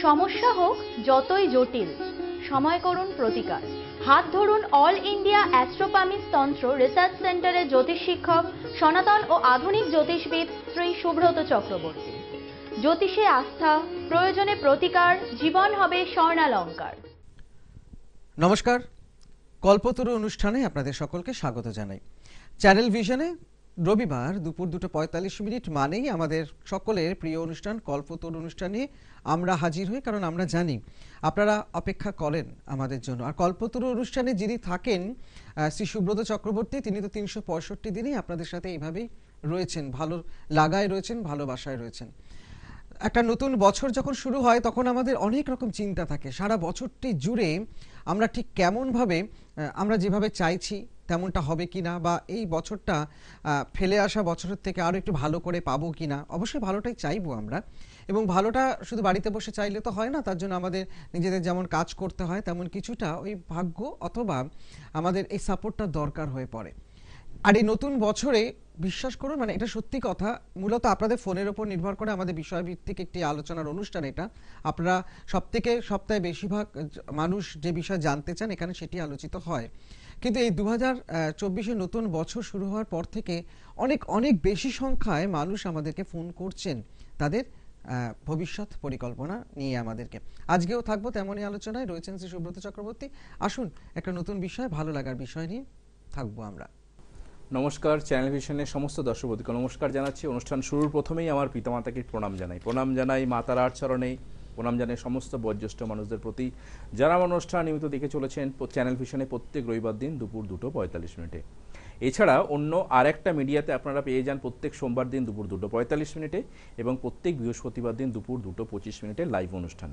সমস্যা হোক যতই জটিল, সময় করুন প্রতিকার। হাত ধরুন অল ইন্ডিয়া অ্যাস্ট্রোপামিস তন্ত্র রিসার্চ সেন্টারের জ্যোতিষ শিক্ষক, সনাতন ও আধুনিক জ্যোতিষবিদ শ্রী সুব্রত চক্রবর্তী। জ্যোতিষে আস্থা, প্রয়োজনে প্রতিকার, জীবন হবে স্বর্ণালঙ্কার। নমস্কার, কল্পতরু অনুষ্ঠানে আপনাদের সকলকে স্বাগত জানাই। চ্যানেল ভিশনে রবিবার দুপুর 2:45 মানেই আমাদের সকলের প্রিয় অনুষ্ঠান কল্পতরু অনুষ্ঠানে আমরা হাজির হই, কারণ আমরা জানি আপনারা অপেক্ষা করেন আমাদের জন্য। আর কল্পতরু অনুষ্ঠানে যিনি থাকেন শ্রী সুব্রত চক্রবর্তী, তিনি তো 365 দিনই আপনাদের সাথে এইভাবেই রয়েছেন, ভালো লাগায় রয়েছেন, ভালোবাসায় রয়েছেন। একটা নতুন বছর যখন শুরু হয় তখন আমাদের অনেক রকম চিন্তা থাকে, সারা বছরটি জুড়ে আমরা ঠিক কেমনভাবে আমরা যেভাবে চাইছি তেমনটা হবে কিনা, বা এই বছরটা ফেলে আসা বছরের থেকে আরও একটু ভালো করে পাবো কিনা। অবশ্যই ভালোটাই চাইবো আমরা, এবং ভালোটা শুধু বাড়িতে বসে চাইলে তো হয় না, তার জন্য আমাদের নিজেদের যেমন কাজ করতে হয় তেমন কিছুটা ওই ভাগ্য অথবা আমাদের এই সাপোর্টটা দরকার হয়ে পড়ে। আর এই নতুন বছরে বিশ্বাস করুন, মানে এটা সত্যি কথা, মূলত আপনাদের ফোনের ওপর নির্ভর করে আমাদের বিষয়ভিত্তিক একটি আলোচনার অনুষ্ঠান এটা। আপনারা সপ্তাহে বেশিরভাগ মানুষ যে বিষয় জানতে চান এখানে সেটি আলোচিত হয়। কিন্তু এই 2024 নতুন বছর শুরু হওয়ার পর থেকে অনেক অনেক বেশি সংখ্যায় মানুষ আমাদেরকে ফোন করছেন তাদের ভবিষ্যৎ পরিকল্পনা নিয়ে আমাদেরকে। আজকেও থাকবো তেমনই আলোচনায়, রয়েছেন শ্রী সুব্রত চক্রবর্তী। আসুন, একটা নতুন বিষয়, ভালো লাগার বিষয় নিয়ে থাকবো আমরা। নমস্কার, চ্যানেল ভিশনের সমস্ত দর্শকবন্ধুকে নমস্কার জানাচ্ছি। অনুষ্ঠান শুরুর প্রথমেই আমার পিতামাতাকে প্রণাম জানাই মাতারার চরণে, প্রণাম জানাই সমস্ত বয়োজ্যেষ্ঠ মানুষদের প্রতি, যারা আমার অনুষ্ঠান নিয়মিত দেখে চলেছেন চ্যানেল ভিশনে প্রত্যেক রবিবার দিন দুপুর 2:45। এছাড়া অন্য আরেকটা মিডিয়াতে আপনারা পেয়ে যান প্রত্যেক সোমবার দিন দুপুর 2:45 এবং প্রত্যেক বৃহস্পতিবার দিন দুপুর 2:25 লাইভ অনুষ্ঠান।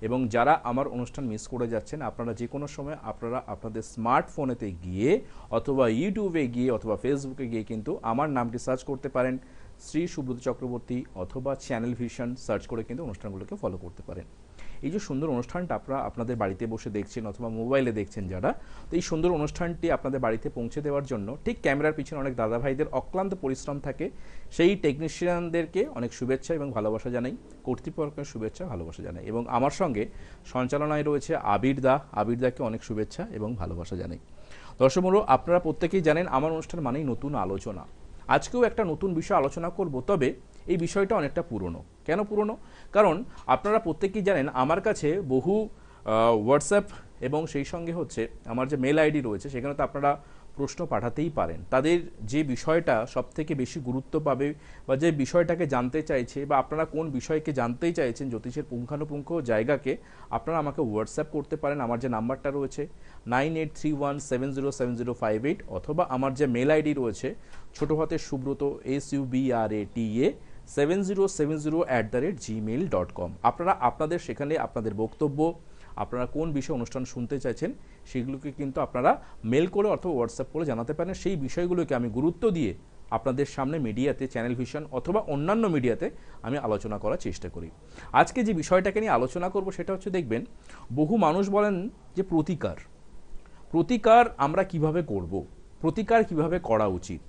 এবং যারা আমার অনুষ্ঠান মিস করে যাচ্ছেন, আপনারা যে কোনো সময় আপনারা আপনাদের স্মার্টফোনেতে গিয়ে অথবা ইউটিউবে গিয়ে অথবা ফেসবুকে গিয়ে কিন্তু আমার নামটি সার্চ করতে পারেন, শ্রী সুব্রত চক্রবর্তী, অথবা চ্যানেল ভিশন সার্চ করে কিন্তু অনুষ্ঠানগুলোকে ফলো করতে পারেন। এই যে সুন্দর অনুষ্ঠানটা আপনারা আপনাদের বাড়িতে বসে দেখছেন অথবা মোবাইলে দেখছেন যারা, তো এই সুন্দর অনুষ্ঠানটি আপনাদের বাড়িতে পৌঁছে দেওয়ার জন্য ঠিক ক্যামেরার পিছনে অনেক দাদা ভাইদের অক্লান্ত পরিশ্রম থাকে। সেই টেকনিশিয়ানদেরকে অনেক শুভেচ্ছা এবং ভালোবাসা জানাই, কর্তৃপক্ষের শুভেচ্ছা ভালোবাসা জানাই। এবং আমার সঙ্গে সঞ্চালনায় রয়েছে আবিরদাকে অনেক শুভেচ্ছা এবং ভালোবাসা জানাই। দর্শক বন্ধু, আপনারা প্রত্যেকেই জানেন আমার অনুষ্ঠান মানেই নতুন আলোচনা। আজকেও একটা নতুন বিষয় আলোচনা করব, তবে এই বিষয়টা অনেকটা পুরনো। কেন পুরনো? কারণ আপনারা প্রত্যেকেই জানেন আমার কাছে বহু হোয়াটসঅ্যাপ এবং সেই সঙ্গে হচ্ছে আমার যে মেল আইডি রয়েছে, সেখানে তো আপনারা প্রশ্ন পাঠাতেই পারেন। তাদের যে বিষয়টা সবথেকে বেশি গুরুত্ব পাবে বা যে বিষয়টাকে জানতে চাইছে, বা আপনারা কোন বিষয়কে জানতেই চাইছেন জ্যোতিষের পুঙ্খানুপুঙ্খ জায়গাকে, আপনারা আমাকে হোয়াটসঅ্যাপ করতে পারেন। আমার যে নাম্বারটা রয়েছে 9831707058, অথবা আমার যে মেল আইডি রয়েছে ছোটো হাতে সুব্রত SUBRATA 7070@gmail.com। আপনারা আপনাদের সেখানে আপনাদের বক্তব্য, আপনারা কোন বিষয়ে অনুষ্ঠান শুনতে চাইছেন সেগুলোকে কিন্তু আপনারা মেল করে অথবা হোয়াটসঅ্যাপ করে জানাতে পারেন। সেই বিষয়গুলোকে আমি গুরুত্ব দিয়ে আপনাদের সামনে মিডিয়াতে, চ্যানেল ভিশন অথবা অন্যান্য মিডিয়াতে আমি আলোচনা করার চেষ্টা করি। আজকে যে বিষয়টাকে নিয়ে আলোচনা করব সেটা হচ্ছে, দেখবেন বহু মানুষ বলেন যে প্রতিকার আমরা কিভাবে করব, প্রতিকার কিভাবে করা উচিত।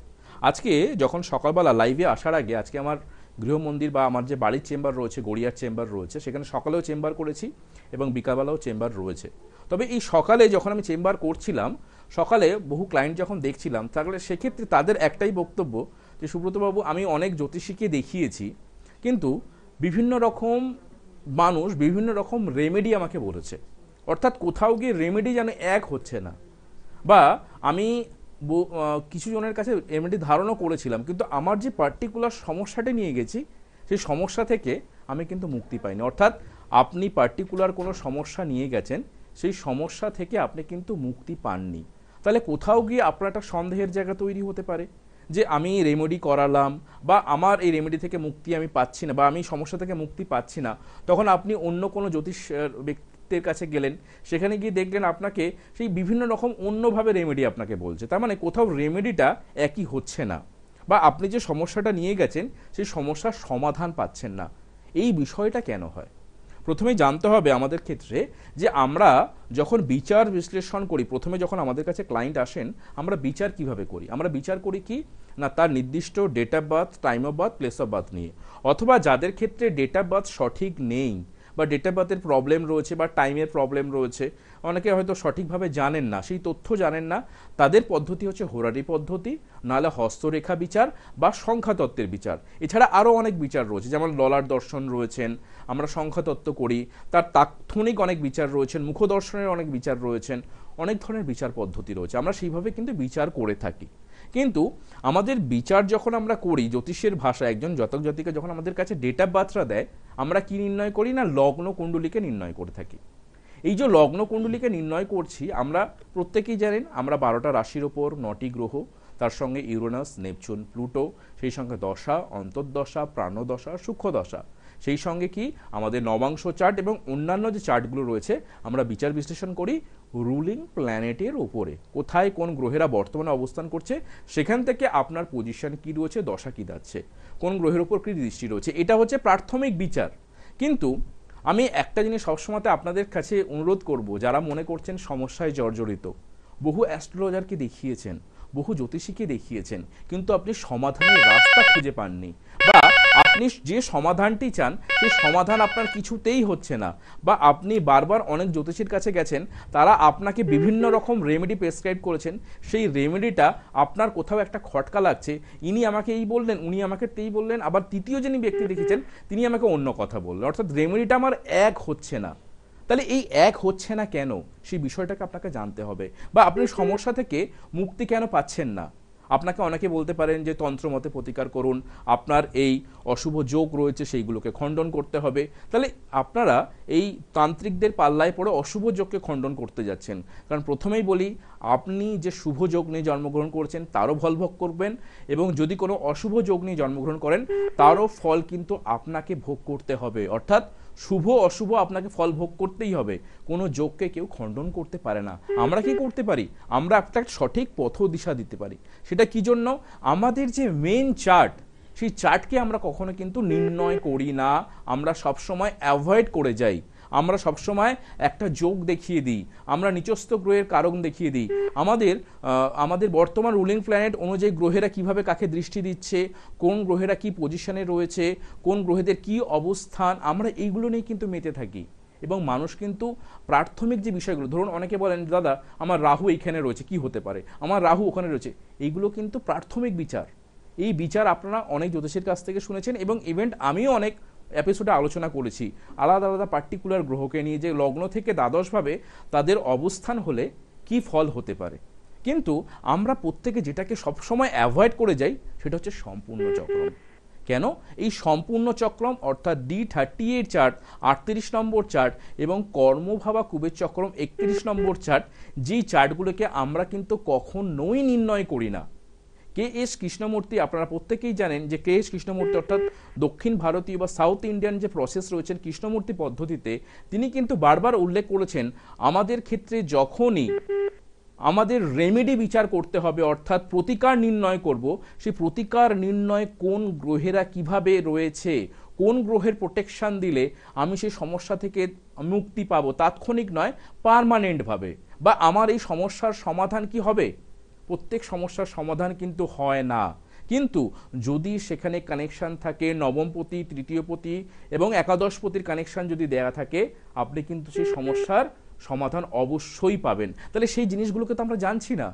আজকে যখন সকালবেলা লাইভে আসার আগে আজকে আমার গৃহমন্দির বা আমার যে বাড়ির চেম্বার রয়েছে, গড়িয়ার চেম্বার রয়েছে, সেখানে সকালেও চেম্বার করেছি এবং বিকালবেলাও চেম্বার রয়েছে। তবে এই সকালে যখন আমি চেম্বার করছিলাম, সকালে বহু ক্লায়েন্ট যখন দেখছিলাম, তাহলে সেক্ষেত্রে তাদের একটাই বক্তব্য যে সুব্রতবাবু, আমি অনেক জ্যোতিষীকে দেখিয়েছি, কিন্তু বিভিন্ন রকম মানুষ বিভিন্ন রকম রেমেডি আমাকে বলেছে, অর্থাৎ কোথাও গিয়ে রেমেডি যেন এক হচ্ছে না, বা আমি কিছু জনের কাছে রেমেডি ধারণও করেছিলাম, কিন্তু আমার যে পার্টিকুলার সমস্যাটা নিয়ে গেছি সেই সমস্যা থেকে আমি কিন্তু মুক্তি পাইনি। অর্থাৎ আপনি পার্টিকুলার কোনো সমস্যা নিয়ে গেছেন, সেই সমস্যা থেকে আপনি কিন্তু মুক্তি পাননি। তাহলে কোথাও গিয়ে আপনার একটা সন্দেহের জায়গা তৈরি হতে পারে যে আমি রেমেডি করালাম বা আমার এই রেমেডি থেকে মুক্তি আমি পাচ্ছি না, বা আমি সমস্যা থেকে মুক্তি পাচ্ছি না। তখন আপনি অন্য কোনো জ্যোতিষ ব্যক্তির কাছে গেলেন, সেখানে গিয়ে দেখলেন আপনাকে সেই বিভিন্ন রকম অন্যভাবে রেমেডি আপনাকে বলছে। তার মানে কোথাও রেমেডিটা একই হচ্ছে না, বা আপনি যে সমস্যাটা নিয়ে গেছেন সেই সমস্যার সমাধান পাচ্ছেন না। এই বিষয়টা কেন হয়? প্রথমেই জানতে হবে আমাদের ক্ষেত্রে যে আমরা যখন বিচার বিশ্লেষণ করি, প্রথমে যখন আমাদের কাছে ক্লায়েন্ট আসেন, আমরা বিচার কিভাবে করি? আমরা বিচার করি কি না, তার নির্দিষ্ট date of birth, time of birth, place of birth নিয়ে, অথবা যাদের ক্ষেত্রে ডেট অফ বার্থ সঠিক নেই বা ডেট অফ বার্থের প্রবলেম রয়েছে বা টাইমের প্রবলেম রয়েছে, অনেকে হয়তো সঠিকভাবে জানেন না, সেই তথ্য জানেন না, তাদের পদ্ধতি হচ্ছে হোরারি পদ্ধতি, নাহলে হস্তরেখা বিচার বা সংখ্যাতত্ত্বের বিচার। এছাড়া আরও অনেক বিচার রয়েছে, যেমন ললাট দর্শন রয়েছেন, আমরা সংখ্যাতত্ত্ব করি, তার তাৎক্ষণিক অনেক বিচার রয়েছেন, মুখদর্শনের অনেক বিচার রয়েছেন, অনেক ধরনের বিচার পদ্ধতি রয়েছে, আমরা সেইভাবে কিন্তু বিচার করে থাকি। কিন্তু আমাদের বিচার যখন আমরা করি জ্যোতিষের ভাষায়, একজন জাতক জাতিকা যখন আমাদের কাছে ডেট অফ বার্থটা দেয়, আমরা কি নির্ণয় করি না, লগ্ন কুণ্ডলীকে নির্ণয় করে থাকি। এই যে লগ্ন কুণ্ডলীকে নির্ণয় করছি, আমরা প্রত্যেকেই জানেন আমরা 12টা রাশির ওপর 9টি গ্রহ, তার সঙ্গে ইউরেনাস, নেপচুন, প্লুটো, সেই সঙ্গে দশা, অন্তর্দশা, প্রাণদশা, সূক্ষ্মদশা, সেই সঙ্গে কি আমাদের নবাংশ চার্ট এবং অন্যান্য যে চার্টগুলো রয়েছে, আমরা বিচার বিশ্লেষণ করি রুলিং প্ল্যানেটের ওপরে, কোথায় কোন গ্রহেরা বর্তমানে অবস্থান করছে, সেখান থেকে আপনার পজিশন কি রয়েছে, দশা কি যাচ্ছে, কোন গ্রহের ওপর কি দৃষ্টি রয়েছে, এটা হচ্ছে প্রাথমিক বিচার। কিন্তু আমি একটা জিনিস সবসময় আপনাদের কাছে অনুরোধ করব, যারা মনে করছেন সমস্যায় জর্জরিত, বহু অ্যাস্ট্রোলজারকে দেখিয়েছেন, বহু জ্যোতিষীকে দেখিয়েছেন, কিন্তু আপনি সমাধানের রাস্তা খুঁজে পাননি, বা আপনি যে সমাধানটি চান সেই সমাধান আপনার কিছুতেই হচ্ছে না, বা আপনি বারবার অনেক জ্যোতিষীর কাছে গেছেন, তারা আপনাকে বিভিন্ন রকম রেমেডি প্রেসক্রাইব করেছেন, সেই রেমেডিটা আপনার কোথাও একটা খটকা লাগছে, ইনি আমাকে এই বললেন, উনি আমাকে তেই বললেন, আবার তৃতীয় যিনি ব্যক্তি দেখেছেন তিনি আমাকে অন্য কথা বললেন, অর্থাৎ রেমেডিটা আমার এক হচ্ছে না। তাহলে এই এক হচ্ছে না কেন, সেই বিষয়টাকে আপনাকে জানতে হবে, বা আপনি সমস্যা থেকে মুক্তি কেন পাচ্ছেন না। আপনাকে অনেকে বলতে পারেন যে তন্ত্রমতে প্রতিকার করুন, আপনার এই অশুভ যোগ রয়েছে সেইগুলোকে খণ্ডন করতে হবে। তাহলে আপনারা এই তান্ত্রিকদের পাল্লায় পড়ে অশুভ যোগকে খণ্ডন করতে যাচ্ছেন। কারণ প্রথমেই বলি, আপনি যে শুভ যোগ নিয়ে জন্মগ্রহণ করছেন তারও ফল ভোগ করবেন, এবং যদি কোনো অশুভ যোগ নিয়ে জন্মগ্রহণ করেন তারও ফল কিন্তু আপনাকে ভোগ করতে হবে। অর্থাৎ শুভ অশুভ আপনাকে ফল ভোগ করতেই হবে, কোনো যোগকে কেউ খণ্ডন করতে পারে না। আমরা কি করতে পারি, আমরা একটা সঠিক পথ দিশা দিতে পারি। সেটা কি জন্য, আমাদের যে মেন চার্ট, সেই চার্টকে আমরা কখনো কিন্তু নির্ণয় করি না, আমরা সবসময় অ্যাভয়েড করে যাই। আমরা সবসময় একটা যোগ দেখিয়ে দিই, আমরা নিচস্থ গ্রহের কারণ দেখিয়ে দিই, আমাদের বর্তমান রুলিং প্ল্যানেট অনুযায়ী গ্রহেরা কিভাবে কাকে দৃষ্টি দিচ্ছে, কোন গ্রহেরা কি পজিশনে রয়েছে, কোন গ্রহেদের কি অবস্থান, আমরা এইগুলো নিয়ে কিন্তু মেতে থাকি। এবং মানুষ কিন্তু প্রাথমিক যে বিষয়গুলো, ধরুন অনেকে বলেন দাদা আমার রাহু এইখানে রয়েছে, কি হতে পারে, আমার রাহু ওখানে রয়েছে, এইগুলো কিন্তু প্রাথমিক বিচার। এই বিচার আপনারা অনেক জ্যোতিষের কাছ থেকে শুনেছেন, এবং ইভেন্ট আমিও অনেক এপিসোডে আলোচনা করেছি আলাদা আলাদা পার্টিকুলার গ্রহকে নিয়ে, যে লগ্ন থেকে দ্বাদশভাবে তাদের অবস্থান হলে কি ফল হতে পারে। কিন্তু আমরা প্রত্যেকে যেটাকে সবসময় অ্যাভয়েড করে যাই সেটা হচ্ছে সম্পূর্ণ চক্রম। কেন, এই সম্পূর্ণ চক্রম অর্থাৎ D38 চার্ট 38 নম্বর চার্ট এবং কর্মভাবা কুবের চক্রম 31 নম্বর চার্ট, যেই চার্টগুলোকে আমরা কিন্তু কখনোই নির্ণয় করি না। K.S. কৃষ্ণমূর্তি, আপনারা প্রত্যেকেই জানেন যে K.S. কৃষ্ণমূর্তি অর্থাৎ দক্ষিণ ভারতীয় বা সাউথ ইন্ডিয়ান যে প্রসেস রয়েছেন কৃষ্ণমূর্তি পদ্ধতিতে, তিনি কিন্তু বারবার উল্লেখ করেছেন আমাদের ক্ষেত্রে যখনই আমাদের রেমেডি বিচার করতে হবে, অর্থাৎ প্রতিকার নির্ণয় করব, সেই প্রতিকার নির্ণয় কোন গ্রহেরা কিভাবে রয়েছে, কোন গ্রহের প্রোটেকশন দিলে আমি সেই সমস্যা থেকে মুক্তি পাবো, তাৎক্ষণিক নয় পার্মানেন্টভাবে, বা আমার এই সমস্যার সমাধান কি হবে। প্রত্যেক সমস্যার সমাধান কিন্তু হয় না, কিন্তু যদি সেখানে কানেকশন থাকে নবমপতি, তৃতীয়পতি এবং একাদশপতির কানেকশন যদি দেয়া থাকে, আপনি কিন্তু সেই সমস্যার সমাধান অবশ্যই পাবেন। তাহলে সেই জিনিসগুলোকে তো আমরা জানছি না,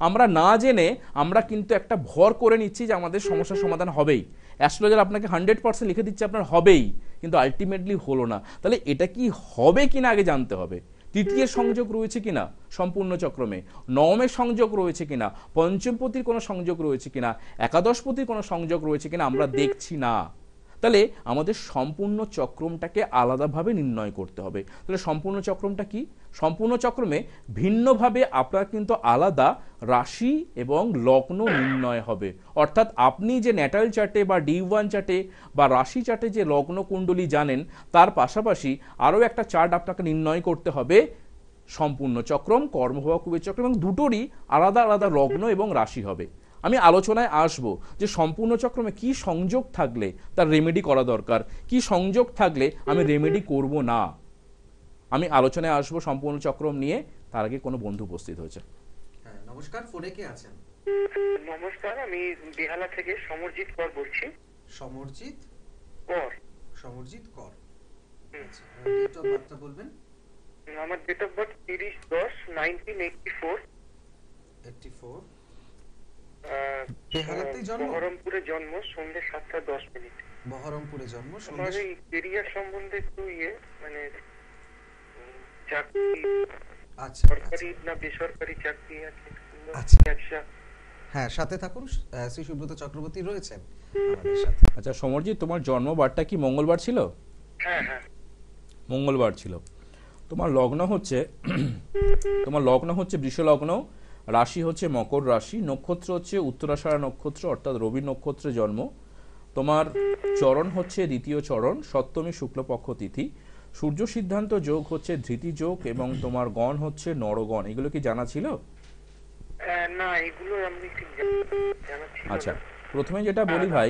আমরা না জেনে আমরা কিন্তু একটা ভর করে নিচ্ছি যে আমাদের সমস্যার সমাধান হবেই। অ্যাস্ট্রোলজার আপনাকে 100% লিখে দিচ্ছে আপনার হবেই, কিন্তু আলটিমেটলি হলো না। তাহলে এটা কি হবে কিনা আগে জানতে হবে। তৃতীয় সংযোগ রয়েছে কিনা সম্পূর্ণ চক্রমে, নবমের সংযোগ রয়েছে কিনা, পঞ্চমপতির কোনো সংযোগ রয়েছে কিনা, একাদশপতির কোনো সংযোগ রয়েছে কিনা আমরা দেখছি না। তাহলে আমাদের সম্পূর্ণ চক্রমটাকে আলাদাভাবে নির্ণয় করতে হবে। তাহলে সম্পূর্ণ চক্রমটা কি, সম্পূর্ণ চক্রমে ভিন্নভাবে আপনার কিন্তু আলাদা রাশি এবং লগ্ন নির্ণয় হবে। অর্থাৎ আপনি যে ন্যাটাল চার্টে বা D1 চার্টে বা রাশি চার্টে যে লগ্ন কুণ্ডলী জানেন, তার পাশাপাশি আরও একটা চার্ট আপনাকে নির্ণয় করতে হবে সম্পূর্ণ চক্রম, কর্মভাবা কুবের চক্র, এবং দুটোরই আলাদা আলাদা লগ্ন এবং রাশি হবে। আমি আলোচনায় আসব যে সম্পূর্ণ চক্রমে কি সংযোগ থাকলে তার রেমেডি করা দরকার, কি সংযোগ থাকলে আমি রেমেডি করব না। আমি আলোচনায় আসব সম্পূর্ণ চক্রম নিয়ে, তার আগে কোনো বন্ধু উপস্থিত হয়েছে। হ্যাঁ, নমস্কার, ফোনে কে আছেন? নমস্কার, আমি বেহালা থেকে সমরজিৎ কর বলছি। সমরজিৎ কর। সমরজিৎ কর, ডেট অফ বার্থটা বলবেন? আমার ডেট অফ বার্থ 30/10/1984। 84। বেহালাতেই জন্ম? বহরমপুরে জন্ম, সন্ধ্যে 7:10। বহরমপুরে জন্ম, আমার সন্ধ্যে। এই কেরিয়ার সম্বন্ধে একটু মানে চাকরি, আচ্ছা সরকারি না বেসরকারি চাকরি আছে, আচ্ছা। ব্যবসা। হ্যাঁ, সাথে থাকুন, শ্রী সুব্রত চক্রবর্তী রয়েছেন আমাদের সাথে। আচ্ছা সমরজিৎ, তোমার জন্মবারটা কি মঙ্গলবার ছিল? হ্যাঁ হ্যাঁ। মঙ্গলবার ছিল। তোমার লগ্ন হচ্ছে তোমার লগ্ন হচ্ছে বৃষ লগ্ন, রাশি হচ্ছে মকর রাশি, নক্ষত্র হচ্ছে উত্তরাষাঢ়া নক্ষত্র অর্থাৎ রবি নক্ষত্রে জন্ম। তোমার চরণ হচ্ছে দ্বিতীয় চরণ, সপ্তমী শুক্লপক্ষ তিথি। সূর্য সিদ্ধান্ত যোগ হচ্ছে ধৃতি যোগ এবং তোমার গণ হচ্ছে নরগণ। এগুলো কি জানা ছিল? না, এগুলো আমি ঠিক জানা ছিল না। আচ্ছা, প্রথমে যেটা বলি ভাই,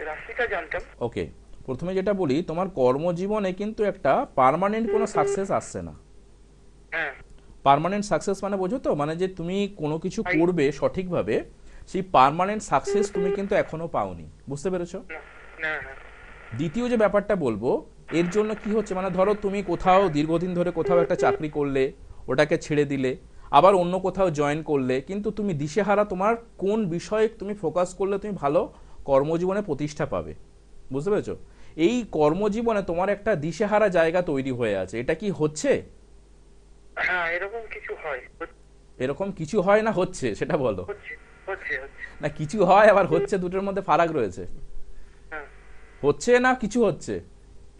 রাশিটা জানতাম। ওকে, প্রথমে যেটা বলি, তোমার কর্মজীবনে কিন্তু একটা পার্মানেন্ট কোনো সাকসেস আসছে না। হ্যাঁ। পার্মানেন্ট সাকসেস মানে বোঝো তো, মানে যে তুমি কোনো কিছু করবে সঠিকভাবে, সেই পার্মানেন্ট সাকসেস তুমি কিন্তু এখনো পাওনি। বুঝতে পেরেছো? না। দ্বিতীয় যে ব্যাপারটা বলবো, এর জন্য কি হচ্ছে, মানে ধরো তুমি কোথাও দীর্ঘদিন ধরে কোথাও একটা চাকরি করলে, ওটাকে ছেড়ে দিলে, আবার অন্য কোথাও জয়েন করলে, কিন্তু তুমি দিশেহারা তোমার কোন বিষয়ে তুমি ফোকাস করলে তুমি ভালো কর্মজীবনে প্রতিষ্ঠা পাবে। বুঝতে পেরেছো? এই কর্মজীবনে তোমার একটা দিশেহারা জায়গা তৈরি হয়ে আছে। এটা কি হচ্ছে? হ্যাঁ, এরকম কিছু হয়। এরকম কিছু হয় না হচ্ছে, সেটা বলো। হচ্ছে হচ্ছে হচ্ছে। না, কিছু হয় আবার হচ্ছে, দুটোর মধ্যে ফারাক রয়েছে। হ্যাঁ। হচ্ছে না কিছু হচ্ছে?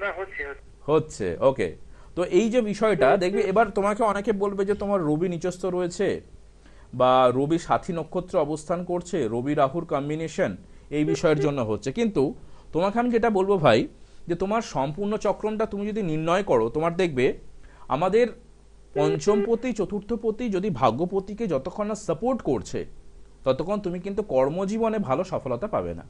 না, হচ্ছে হচ্ছে। হচ্ছে, ওকে। তো এই যে বিষয়টা দেখবে, এবার তোমাকে অনেকে বলবে যে তোমার রবি নিচস্থ রয়েছে বা রবি সাথী নক্ষত্র অবস্থান করছে, রবি রাহুর কম্বিনেশন, এই বিষয়ের জন্য হচ্ছে। কিন্তু তোমাকে আমি যেটা বলবো ভাই, যে তোমার সম্পূর্ণ চক্রমটা তুমি যদি নির্ণয় করো, তোমার দেখবে আমাদের পঞ্চমপতি চতুর্থপতি যদি ভাগ্যপতিকে যতক্ষণ না সাপোর্ট করছে, ততক্ষণ তুমি কিন্তু কর্মজীবনে ভালো সফলতা পাবে না।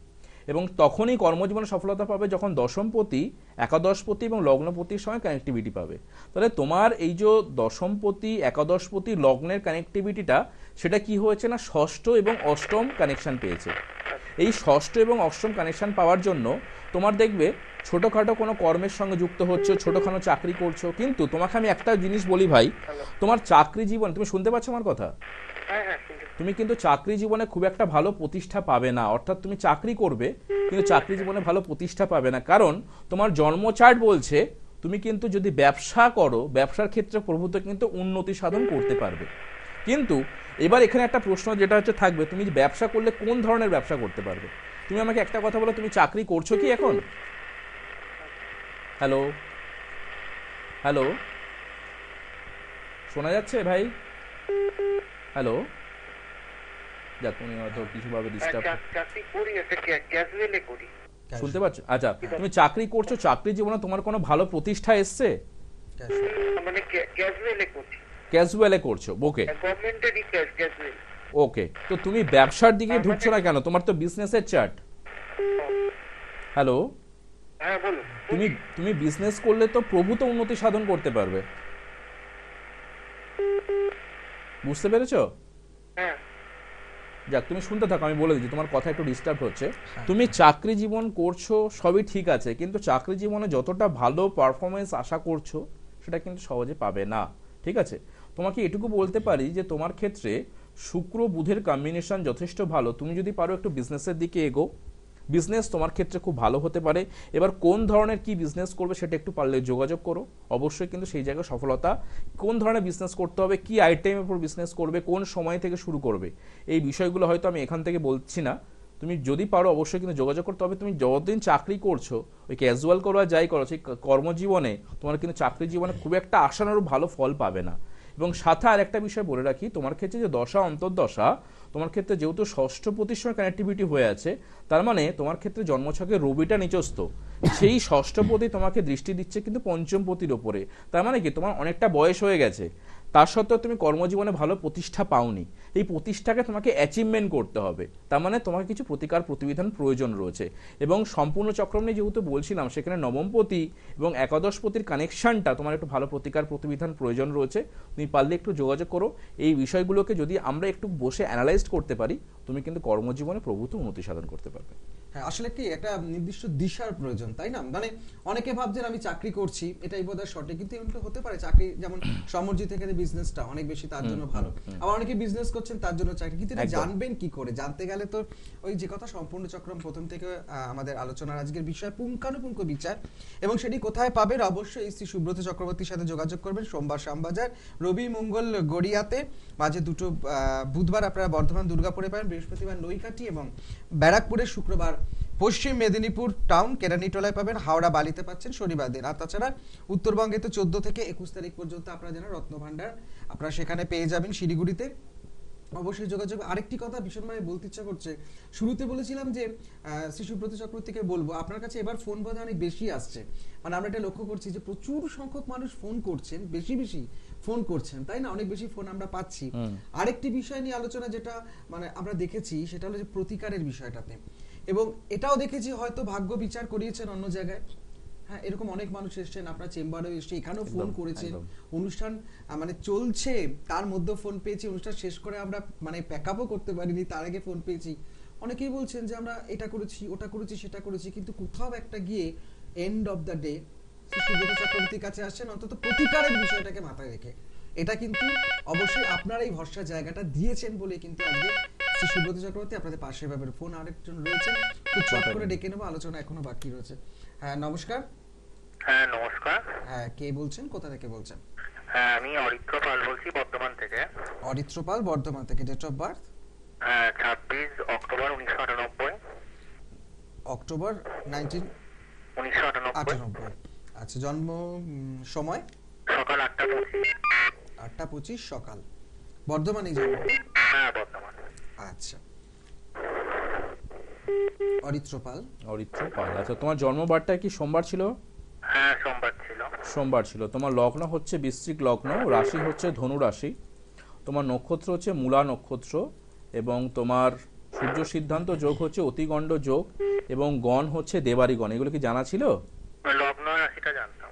এবং তখনই কর্মজীবনে সফলতা পাবে যখন দশমপতি, একাদশপতি এবং লগ্নপতির সঙ্গে কানেক্টিভিটি পাবে। তাহলে তোমার এই যে দশমপতি একাদশপতি লগ্নের কানেক্টিভিটিটা, সেটা কি হয়েছে না, ষষ্ঠ এবং অষ্টম কানেকশন পেয়েছে। এই ষষ্ঠ এবং অষ্টম কানেকশন পাওয়ার জন্য তোমার দেখবে ছোটোখাটো কোনো কর্মের সঙ্গে যুক্ত হচ্ছে, ছোটোখাটো চাকরি করছো। কিন্তু তোমাকে আমি একটা জিনিস বলি ভাই, তোমার চাকরি জীবন, তুমি শুনতে পাচ্ছ আমার কথা? হ্যাঁ হ্যাঁ। তুমি কিন্তু চাকরি জীবনে খুব একটা ভালো প্রতিষ্ঠা পাবে না। অর্থাৎ তুমি চাকরি করবে কিন্তু চাকরি জীবনে ভালো প্রতিষ্ঠা পাবে না, কারণ তোমার জন্ম চার্ট বলছে তুমি কিন্তু যদি ব্যবসা করো, ব্যবসার ক্ষেত্রে প্রভূত কিন্তু উন্নতি সাধন করতে পারবে। কিন্তু এবার এখানে একটা প্রশ্ন যেটা হচ্ছে থাকবে, তুমি ব্যবসা করলে কোন ধরনের ব্যবসা করতে পারবে? তুমি আমাকে একটা কথা বলো, তুমি চাকরি করছো কি এখন? হ্যালো হ্যালো, শোনা যাচ্ছে ভাই? হ্যালো, যাক উনি হয়তো কিছুভাবে ডিস্টার্ব। চাকরি করি, একটা ক্যাজুয়ালে করি। শুনতে পাচ্ছ? আচ্ছা, তুমি চাকরি করছো, চাকরি জীবনে তোমার কোনো ভালো প্রতিষ্ঠা এসছে? মানে ক্যাজুয়ালে করছি। ক্যাজুয়ালে করছো, ওকে গভর্নমেন্টেরই ক্যাজুয়াল। ওকে। তো তুমি ব্যবসার দিকে ঢুকছো না কেন? তোমার তো বিজনেসের চার্ট। হ্যালো, হ্যাঁ বলুন। তুমি বিজনেস করলে তো প্রভূত উন্নতি সাধন করতে পারবে। বুঝতে পেরেছো? হ্যাঁ। যাক, তুমি শুনতে থাকো, আমি বলে দিচ্ছি, তোমার কথা একটু ডিস্টার্ব হচ্ছে। তুমি চাকরি জীবন করছো, সবই ঠিক আছে, কিন্তু চাকরি জীবনে যতটা ভালো পারফরমেন্স আশা করছো সেটা কিন্তু সহজে পাবে না। ঠিক আছে? তোমাকে এটুকু বলতে পারি যে তোমার ক্ষেত্রে শুক্র বুধের কম্বিনেশন যথেষ্ট ভালো। তুমি যদি পারো একটু বিজনেসের দিকে এগো, বিজনেস তোমার ক্ষেত্রে খুব ভালো হতে পারে। এবার কোন ধরনের কি বিজনেস করবে সেটা একটু পারলে যোগাযোগ করো, অবশ্যই কিন্তু সেই জায়গায় সফলতা। কোন ধরনের বিজনেস করতে হবে, কি আইটেমের উপর বিজনেস করবে, কোন সময় থেকে শুরু করবে, এই বিষয়গুলো হয়তো আমি এখান থেকে বলছি না। তুমি যদি পারো অবশ্যই কিন্তু যোগাযোগ করতে হবে। তুমি যতদিন চাকরি করছো, ওই ক্যাজুয়াল করো আর যাই করো, সেই কর্মজীবনে তোমার কিন্তু চাকরি জীবনে খুব একটা আশানুরূপ ভালো ফল পাবে না। এবং সাথে আর একটা বিষয় বলে রাখি, তোমার ক্ষেত্রে যে দশা অন্তর্দশা, তোমার ক্ষেত্রে যেহেতু ষষ্ঠপতির সঙ্গে কানেক্টিভিটি হয়ে আছে, তার মানে তোমার ক্ষেত্রে জন্মছকে রবিটা নিচস্থ, সেই ষষ্ঠপতি তোমাকে দৃষ্টি দিচ্ছে কিন্তু পঞ্চমপতির ওপরে। তার মানে কি তোমার অনেকটা বয়স হয়ে গেছে, তার সত্ত্বেও তুমি কর্মজীবনে ভালো প্রতিষ্ঠা পাওনি। এই প্রতিষ্ঠাকে তোমাকে অ্যাচিভমেন্ট করতে হবে, তার মানে তোমাকে কিছু প্রতিকার প্রতিবিধান প্রয়োজন রয়েছে। এবং সম্পূর্ণ চক্রম নিয়ে যেহেতু বলছিলাম, সেখানে নবমপতি এবং একাদশপতির কানেকশনটা তোমার একটু ভালো প্রতিকার প্রতিবিধান প্রয়োজন রয়েছে। তুমি পারলে একটু যোগাযোগ করো। এই বিষয়গুলোকে যদি আমরা একটু বসে অ্যানালাইজ করতে পারি, তুমি কিন্তু কর্মজীবনে প্রভূত উন্নতি সাধন করতে পারবে। হ্যাঁ, আসলে কি একটা নির্দিষ্ট দিশার প্রয়োজন, তাই না? মানে অনেকে ভাবছেন আমি চাকরি করছি, এটাই বোধহয় সঠিক, কিন্তু এমনটা হতে পারে চাকরি যেমন সমর্জিত থেকে বিজনেসটা অনেক বেশি তার জন্য ভালো, আবার অনেকে বিজনেস করছেন তার জন্য চাকরি, কিন্তু এটা একদম। জানবেন কি করে? জানতে গেলে তো ওই যে কথা সম্পূর্ণ চক্রম প্রথম থেকে আমাদের আলোচনার আজকের বিষয় পুঙ্খানুপুঙ্খ বিচার, এবং সেটি কোথায় পাবেন? অবশ্যই শ্রী সুব্রত চক্রবর্তীর সাথে যোগাযোগ করবেন। সোমবার শ্যামবাজার, রবি মঙ্গল গড়িয়াতে, মাঝে দুটো বুধবার আপনারা বর্ধমান দুর্গাপুরে পাবেন, বৃহস্পতিবার নৈকাটি এবং ব্যারাকপুরে, শুক্রবার পশ্চিম মেদিনীপুর টাউন কেরানীটোলায় পাবেন, হাওড়া বালিতে পাচ্ছেন শনিবার দিন। আর তাছাড়া উত্তরবঙ্গে তো 14 থেকে 21 তারিখ পর্যন্ত আপনারা জানেন রত্নভান্ডার আপনারা সেখানে পেয়ে যাবেন শিলিগুড়িতে। অবশ্যই যোগাযোগ। আরেকটি কথা ভীষণভাবে বলতে ইচ্ছা করছে, শুরুতে বলেছিলাম যে শ্রী সুব্রত চক্রবর্তীকে বলবো আপনার কাছে এবার ফোন বোধহয় অনেক বেশি আসছে, মানে আমরা এটা লক্ষ্য করছি যে প্রচুর সংখ্যক মানুষ ফোন করছেন, বেশি বেশি ফোন করছেন, তাই না? অনেক বেশি ফোন আমরা পাচ্ছি। আরেকটি বিষয় নিয়ে আলোচনা যেটা মানে আমরা দেখেছি সেটা হলো যে প্রতিকারের বিষয়টাতে, এবং এটাও দেখেছি হয়তো ভাগ্য বিচার করিয়েছেন অন্য জায়গায়। হ্যাঁ, এরকম অনেক মানুষ এসেছেন, আপনার চেম্বারেও এসে এখানেও ফোন একদম, করেছেন, একদম। অনুষ্ঠান মানে চলছে তার মধ্যে ফোন পেয়েছি, অনুষ্ঠান শেষ করে আমরা মানে প্যাকআপও করতে পারিনি তার আগে ফোন পেয়েছি। অনেকেই বলছেন যে আমরা এটা করেছি, ওটা করেছি, সেটা করেছি, কিন্তু কোথাও একটা গিয়ে end of the day Subrata চক্রবর্তীর কাছে আসছেন অন্তত প্রতিকারের বিষয়টাকে মাথায় রেখে। এটা কিন্তু অবশ্যই আপনারা এই ভরসা জায়গাটা দিয়েছেন বলে কিন্তু আজকে শ্রী সুব্রত চক্রবর্তী আপনাদের পাশে পাবেন। ফোন আরেকজন রয়েছেন, খুব চট করে ডেকে নেবো, আলোচনা এখনো বাকি রয়েছে। হ্যাঁ, নমস্কার। হ্যাঁ নমস্কার। হ্যাঁ, কে বলছেন, কোথা থেকে বলছেন? হ্যাঁ আমি অরিত্র পাল বলছি বর্ধমান থেকে। অরিত্র পাল, বর্ধমান থেকে। Date of birth? হ্যাঁ 26 অক্টোবর 1998। অক্টোবর 1998 আচ্ছা, জন্ম সময়? সকাল 8:25। 8:25 সকাল, বর্ধমানেই জন্ম? হ্যাঁ বর্ধমান। আচ্ছা, অরিত্র পাল। অরিত্র পাল। আচ্ছা, তোমার জন্মবারটা কি সোমবার ছিল? হ্যাঁ সোমবার ছিল। সোমবার ছিল। তোমার লগ্ন হচ্ছে বৃশ্চিক লগ্ন, রাশি হচ্ছে ধনু রাশি, তোমার নক্ষত্র হচ্ছে মূলা নক্ষত্র, এবং তোমার সূর্য সিদ্ধান্ত যোগ হচ্ছে অতিগণ্ড যোগ, এবং গণ হচ্ছে দেবারি গণ। এগুলো কি জানা ছিল? লগ্ন আর রাশিটা জানতাম।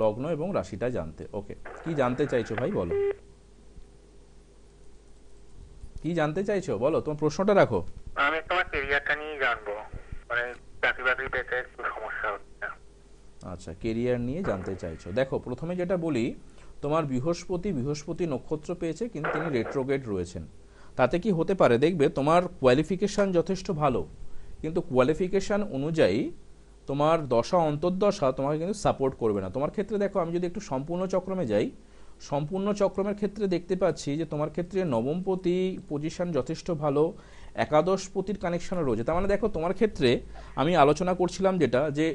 লগ্ন এবং রাশিটা জানতে। ওকে, কি জানতে চাইছো ভাই বলো, কি জানতে চাইছো বলো, তোমার প্রশ্নটা রাখো। আমি তোমার কেরিয়ারটা নিয়ে জানবো, মানে চাকরি বাকরি পেতে একটু সমস্যা হচ্ছে। আচ্ছা, কেরিয়ার নিয়ে জানতে চাইছো। দেখো, প্রথমে যেটা বলি, তোমার বৃহস্পতি নক্ষত্র পেয়েছে, কিন্তু তিনি রেট্রোগ্রেড রয়েছেন। তাতে কি হতে পারে দেখবে, তোমার কোয়ালিফিকেশান যথেষ্ট ভালো, কিন্তু কোয়ালিফিকেশান অনুযায়ী তোমার দশা অন্তর্দশা তোমাকে কিন্তু সাপোর্ট করবে না। তোমার ক্ষেত্রে দেখো, আমি যদি একটু সম্পূর্ণ চক্রমে যাই, সম্পূর্ণ চক্রমের ক্ষেত্রে দেখতে পাচ্ছি যে তোমার ক্ষেত্রে নবমপতি পজিশন যথেষ্ট ভালো, একাদশপতির কানেকশনও রয়েছে। তার মানে দেখো, তোমার ক্ষেত্রে আমি আলোচনা করছিলাম যেটা, যে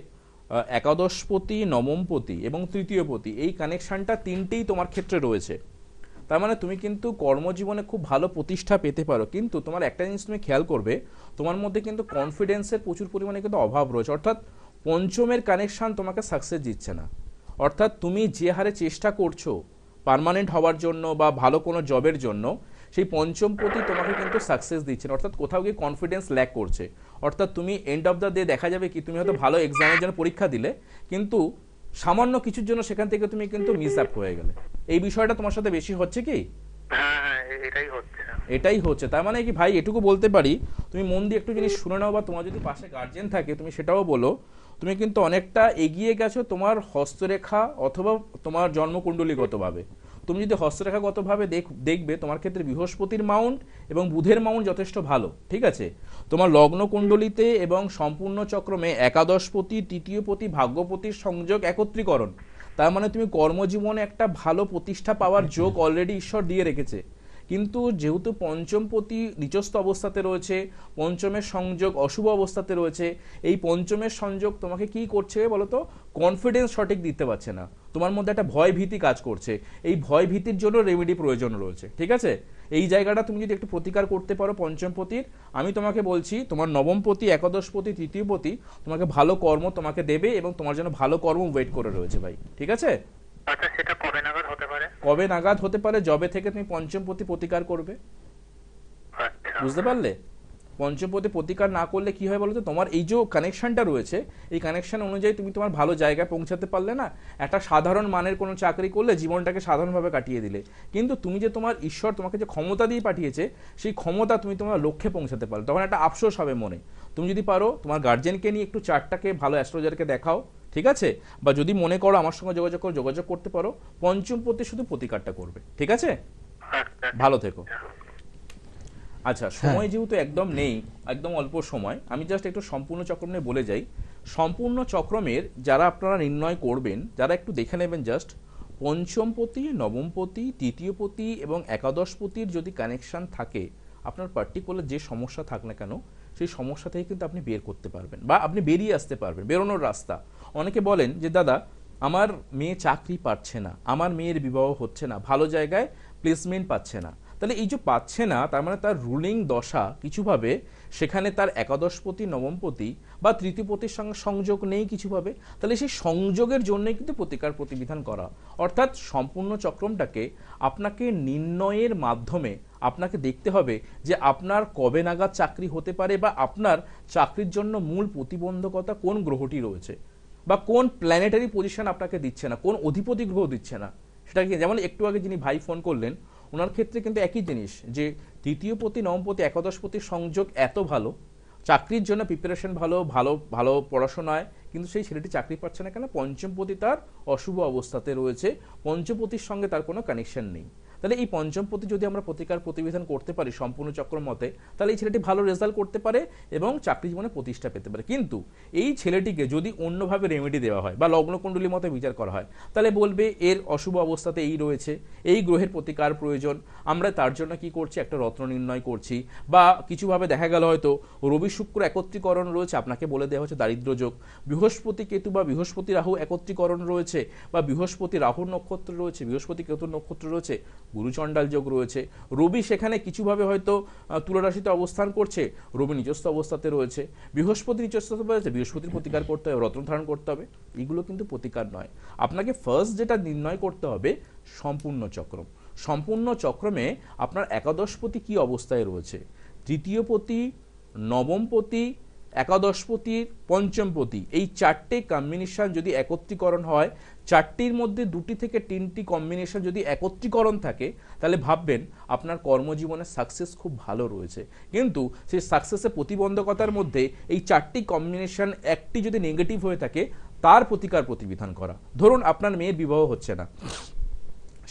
একাদশপতি, নবমপতি এবং তৃতীয়পতি, এই কানেকশনটা তিনটেই তোমার ক্ষেত্রে রয়েছে। তার মানে তুমি কিন্তু কর্মজীবনে খুব ভালো প্রতিষ্ঠা পেতে পারো, কিন্তু তোমার একটা জিনিস তুমি খেয়াল করবে, তোমার মধ্যে কিন্তু কনফিডেন্সের প্রচুর পরিমাণে কিন্তু অভাব রয়েছে। অর্থাৎ পঞ্চমের কানেকশন তোমাকে সাকসেস দিচ্ছে না। অর্থাৎ তুমি যে হারে চেষ্টা করছো পার্মানেন্ট হওয়ার জন্য বা ভালো কোনো জবের জন্য, সেই পঞ্চমপতি তোমাকে কিন্তু সাকসেস দিচ্ছে না। অর্থাৎ কোথাও গিয়ে কনফিডেন্স ল্যাক করছে। অর্থাৎ তুমি এন্ড অফ দ্য ডে দেখা যাবে কি, তুমি হয়তো ভালো এক্সামের জন্য পরীক্ষা দিলে, কিন্তু সামান্য কিছুর জন্য সেখান থেকে তুমি কিন্তু মিস আপ হয়ে গেলে। এই বিষয়টা তোমার সাথে বেশি হচ্ছে কি? হ্যাঁ হ্যাঁ এটাই হচ্ছে। এটাই হচ্ছে। তার মানে কি ভাই, এটুকু বলতে পারি, তুমি মন দিয়ে একটু জিনিস শুনে নাও, বা তোমার যদি পাশে গার্জিয়ান থাকে তুমি সেটাও বলো, তুমি কিন্তু অনেকটা এগিয়ে গেছো তোমার হস্তরেখা অথবা তোমার জন্মকুণ্ডলীগতভাবে। তুমি যদি হস্তরেখাগতভাবে দেখবে, তোমার ক্ষেত্রে বৃহস্পতির মাউন্ট এবং বুধের মাউন্ট যথেষ্ট ভালো, ঠিক আছে? তোমার লগ্ন কুণ্ডলিতে এবং সম্পূর্ণ চক্রমে একাদশপতি, তৃতীয়পতি, ভাগ্যপতির সংযোগ, একত্রীকরণ। তার মানে তুমি কর্মজীবনে একটা ভালো প্রতিষ্ঠা পাওয়ার যোগ অলরেডি ঈশ্বর দিয়ে রেখেছে। কিন্তু যেহেতু পঞ্চমপতি নিচস্থ অবস্থাতে রয়েছে, পঞ্চমের সংযোগ অশুভ অবস্থাতে রয়েছে, এই পঞ্চমের সংযোগ তোমাকে কি করছে বলতো, কনফিডেন্স সঠিক দিতে পারছে না। তোমার মধ্যে একটা ভয় ভীতি কাজ করছে। এই ভয় ভীতির জন্য রেমেডি প্রয়োজন রয়েছে, ঠিক আছে? এই জায়গাটা তুমি যদি একটু প্রতিকার করতে পারো পঞ্চমপতির, আমি তোমাকে বলছি তোমার নবমপতি, একাদশপতি, তৃতীয়পতি তোমাকে ভালো কর্ম তোমাকে দেবে, এবং তোমার জন্য ভালো কর্ম ওয়েট করে রয়েছে ভাই, ঠিক আছে? আচ্ছা সেটা কবে নাগাদ হতে পারে? কবে নাগাদ হতে পারে? জবে থেকে তুমি পঞ্চমপতি প্রতিকার করবে। আচ্ছা বুঝতে পারলে? পঞ্চমপতি প্রতিকার না করলে কি হয় বলো তো, তোমার এই যে কানেকশনটা রয়েছে এই কানেকশন অনুযায়ী তুমি তোমার ভালো জায়গায় পৌঁছাতে পারলে না। একটা সাধারণ মানের কোনো চাকরি করলে জীবনটাকে সাধারণভাবে কাটিয়ে দিলে, কিন্তু তুমি যে তোমার ঈশ্বর তোমাকে যে ক্ষমতা দিয়ে পাঠিয়েছে সেই ক্ষমতা তুমি তোমার লক্ষ্যে পৌঁছাতে পারো, তখন একটা আফসোস হবে মনে। তুমি যদি পারো তোমার গার্জেনকে নিয়ে একটু চার্টটাকে ভালো অ্যাস্ট্রোলজারকে দেখাও, ঠিক আছে, বা যদি মনে করো আমার সঙ্গে যোগাযোগ করতে পারো, পঞ্চমপতি শুধু প্রতিকারটা করবে, ঠিক আছে? ভালো থেকো। আচ্ছা, সময় যেহেতু একদম নেই, একদম অল্প সময়, আমি জাস্ট একটু সম্পূর্ণ চক্রম নিয়ে বলে যাই। সম্পূর্ণ চক্রমের যারা আপনারা নির্ণয় করবেন, যারা একটু দেখে নেবেন জাস্ট, পঞ্চমপতি, নবমপতি, তৃতীয়পতি এবং একাদশপতির যদি কানেকশন থাকে, আপনার পার্টিকুলার যে সমস্যা থাক না কেন সেই সমস্যা থেকে কিন্তু আপনি বের করতে পারবেন বা আপনি বেরিয়ে আসতে পারবেন, বেরোনোর রাস্তা। অনেকে বলেন যে দাদা আমার মেয়ে চাকরি পাচ্ছে না, আমার মেয়ের বিবাহ হচ্ছে না, ভালো জায়গায় প্লেসমেন্ট পাচ্ছে না। তাহলে এই যে পাচ্ছে না, তার মানে তার রুলিং দশা কিছুভাবে সেখানে তার একাদশপতি, নবমপতি বা তৃতীয়পতির সঙ্গে সংযোগ নেই কিছুভাবে। তাহলে সেই সংযোগের জন্যই কিন্তু প্রতিকার প্রতিবিধান করা, অর্থাৎ সম্পূর্ণ চক্রমটাকে আপনাকে নির্ণয়ের মাধ্যমে আপনাকে দেখতে হবে যে আপনার কবে নাগাদ চাকরি হতে পারে বা আপনার চাকরির জন্য মূল প্রতিবন্ধকতা কোন গ্রহটি রয়েছে বা কোন প্ল্যানেটারি পজিশন আপনাকে দিচ্ছে না, কোন অধিপতি গ্রহ দিচ্ছে না। সেটা কি, যেমন একটু আগে যিনি ভাই ফোন করলেন ওনার ক্ষেত্রে কিন্তু একই জিনিস, যে তৃতীয়পতি, নবমপতি, একাদশপতির সংযোগ এত ভালো, চাকরির জন্য প্রিপারেশন ভালো, ভালো ভালো পড়াশোনায়, কিন্তু সেই ছেলেটি চাকরি পাচ্ছে না কেন? পঞ্চমপতি তার অশুভ অবস্থাতে রয়েছে, পঞ্চপতির সঙ্গে তার কোনো কানেকশন নেই। তাহলে এই পঞ্চমপতি যদি আমরা প্রতিকার প্রতিবিধান করতে পারি সম্পূর্ণ চক্র মতে, তাহলে এই ছেলেটি ভালো রেজাল্ট করতে পারে এবং চাকরি জীবনে প্রতিষ্ঠা পেতে পারে। কিন্তু এই ছেলেটিকে যদি অন্যভাবে রেমেডি দেওয়া হয় বা লগ্নকুণ্ডলীর মতো বিচার করা হয়, তাহলে বলবে এর অশুভ অবস্থাতে এই রয়েছে, এই গ্রহের প্রতিকার প্রয়োজন, আমরা তার জন্য কি করছি, একটা রত্ন নির্ণয় করছি, বা কিছুভাবে দেখা গেল হয়তো রবি শুক্র একত্রীকরণ রয়েছে, আপনাকে বলে দেওয়া হচ্ছে দারিদ্র যোগ, বৃহস্পতি কেতু বা বৃহস্পতি রাহু একত্রীকরণ রয়েছে, বা বৃহস্পতি রাহুর নক্ষত্র রয়েছে, বৃহস্পতি কেতুর নক্ষত্র রয়েছে, গুরুচণ্ডাল যোগ রয়েছে, রবি সেখানে কিছুভাবে হয়তো তুলা রাশিতে অবস্থান করছে, রবি নিজস্ব অবস্থাতে রয়েছে, বৃহস্পতি নিজস্ব রয়েছে, বৃহস্পতির প্রতিকার করতে হবে, রত্ন ধারণ করতে হবে। এগুলো কিন্তু প্রতিকার নয়। আপনাকে ফার্স্ট যেটা নির্ণয় করতে হবে সম্পূর্ণ চক্রম। সম্পূর্ণ চক্রমে আপনার একাদশপতি কি অবস্থায় রয়েছে, তৃতীয়পতি, নবমপতি, একাদশপতির পঞ্চমপতি, এই চারটে কম্বিনেশন যদি একত্রীকরণ হয়, চারটির মধ্যে দুটি থেকে তিনটি কম্বিনেশন যদি একত্রীকরণ থাকে, তাহলে ভাববেন আপনার কর্মজীবনে সাকসেস খুব ভালো রয়েছে। কিন্তু সেই সাকসেসের প্রতিবন্ধকতার মধ্যে এই চারটি কম্বিনেশন একটি যদি নেগেটিভ হয়ে থাকে, তার প্রতিকার প্রতিবিধান করা। ধরুন আপনার মেয়ের বিবাহ হচ্ছে না,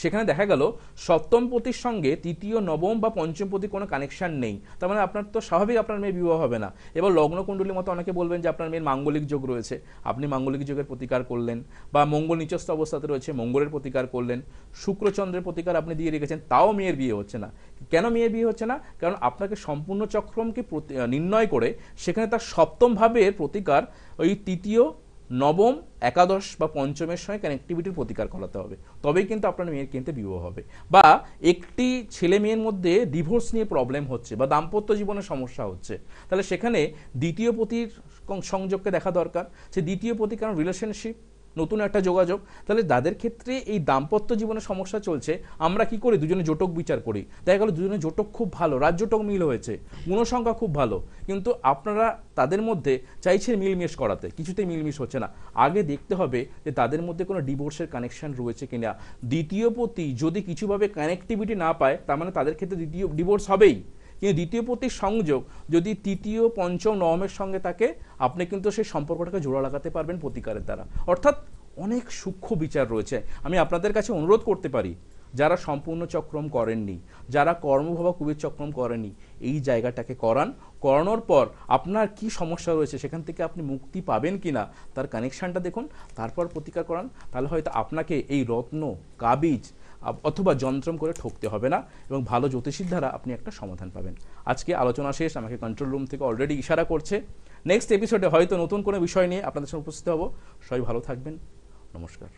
সেখানে দেখা গেল সপ্তমপতির সঙ্গে তৃতীয়, নবম বা পঞ্চমপতির কোনো কানেকশন নেই, তার মানে আপনার তো স্বাভাবিক আপনার মেয়ের বিবাহ হবে না। এবার লগ্নকুণ্ডলীর মতো অনেকে বলবেন যে আপনার মেয়ের মাঙ্গলিক যোগ রয়েছে, আপনি মাঙ্গলিক যোগের প্রতিকার করলেন, বা মঙ্গল নিচস্থ অবস্থাতে রয়েছে, মঙ্গলের প্রতিকার করলেন, শুক্রচন্দ্রের প্রতিকার আপনি দিয়ে রেখেছেন, তাও মেয়ের বিয়ে হচ্ছে না। কেন মেয়ের বিয়ে হচ্ছে না? কারণ আপনাকে সম্পূর্ণ চক্রমকে নির্ণয় করে সেখানে তার সপ্তম ভাবের প্রতিকার ওই তৃতীয়, নবম, একাদশ বা পঞ্চমের সঙ্গে কানেক্টিভিটির প্রতিকার করাতে হবে, তবেই কিন্তু আপনার মেয়ের কিন্তু বিবাহ হবে। বা একটি ছেলে মেয়ের মধ্যে ডিভোর্স নিয়ে প্রবলেম হচ্ছে বা দাম্পত্য জীবনে সমস্যা হচ্ছে, তাহলে সেখানে দ্বিতীয় পতির সংযোগকে দেখা দরকার। সে দ্বিতীয় পতি কারণ রিলেশনশিপ, নতুন একটা যোগাযোগ, তাহলে যাদের ক্ষেত্রে এই দাম্পত্য জীবনে সমস্যা চলছে, আমরা কি করি, দুজনে জোটক বিচার করি, দেখা গেল দুজনে জোটক খুব ভালো, রাজজোটক মিল হয়েছে, গুণসংখ্যা খুব ভালো, কিন্তু আপনারা তাদের মধ্যে চাইছেন মিলমিশ করাতে, কিছুতেই মিলমিশ হচ্ছে না। আগে দেখতে হবে যে তাদের মধ্যে কোনো ডিভোর্সের কানেকশন রয়েছে কিনা। দ্বিতীয় পতি যদি কিছুভাবে কানেক্টিভিটি না পায়, তার মানে তাদের ক্ষেত্রে দ্বিতীয় ডিভোর্স হবেই। কিন্তু দ্বিতীয় পতির সংযোগ যদি তৃতীয়, পঞ্চম, নবমের সঙ্গে থাকে, আপনি কিন্তু সেই সম্পর্কটাকে জোড়া লাগাতে পারবেন প্রতিকারের দ্বারা। অর্থাৎ অনেক সূক্ষ্ম বিচার রয়েছে। আমি আপনাদের কাছে অনুরোধ করতে পারি, যারা সম্পূর্ণ চক্রম করেননি, যারা কর্মভাবা কুবের চক্রম করেননি, এই জায়গাটাকে করানোর পর আপনার কি সমস্যা রয়েছে সেখান থেকে আপনি মুক্তি পাবেন কিনা তার কানেকশনটা দেখুন, তারপর প্রতিকার করান। তাহলে হয়তো আপনাকে এই রত্ন, কাবিজ অথবা যন্ত্রম করে ঠকতে হবে না এবং ভালো জ্যোতিষীর দ্বারা আপনি একটা সমাধান পাবেন। আজকে আলোচনা শেষ, আমাকে কন্ট্রোল রুম থেকে অলরেডি ইশারা করছে। নেক্সট এপিসোডে হয়তো নতুন কোনো বিষয় নিয়ে আপনাদের সামনে উপস্থিত হব। সবাই ভালো থাকবেন, নমস্কার।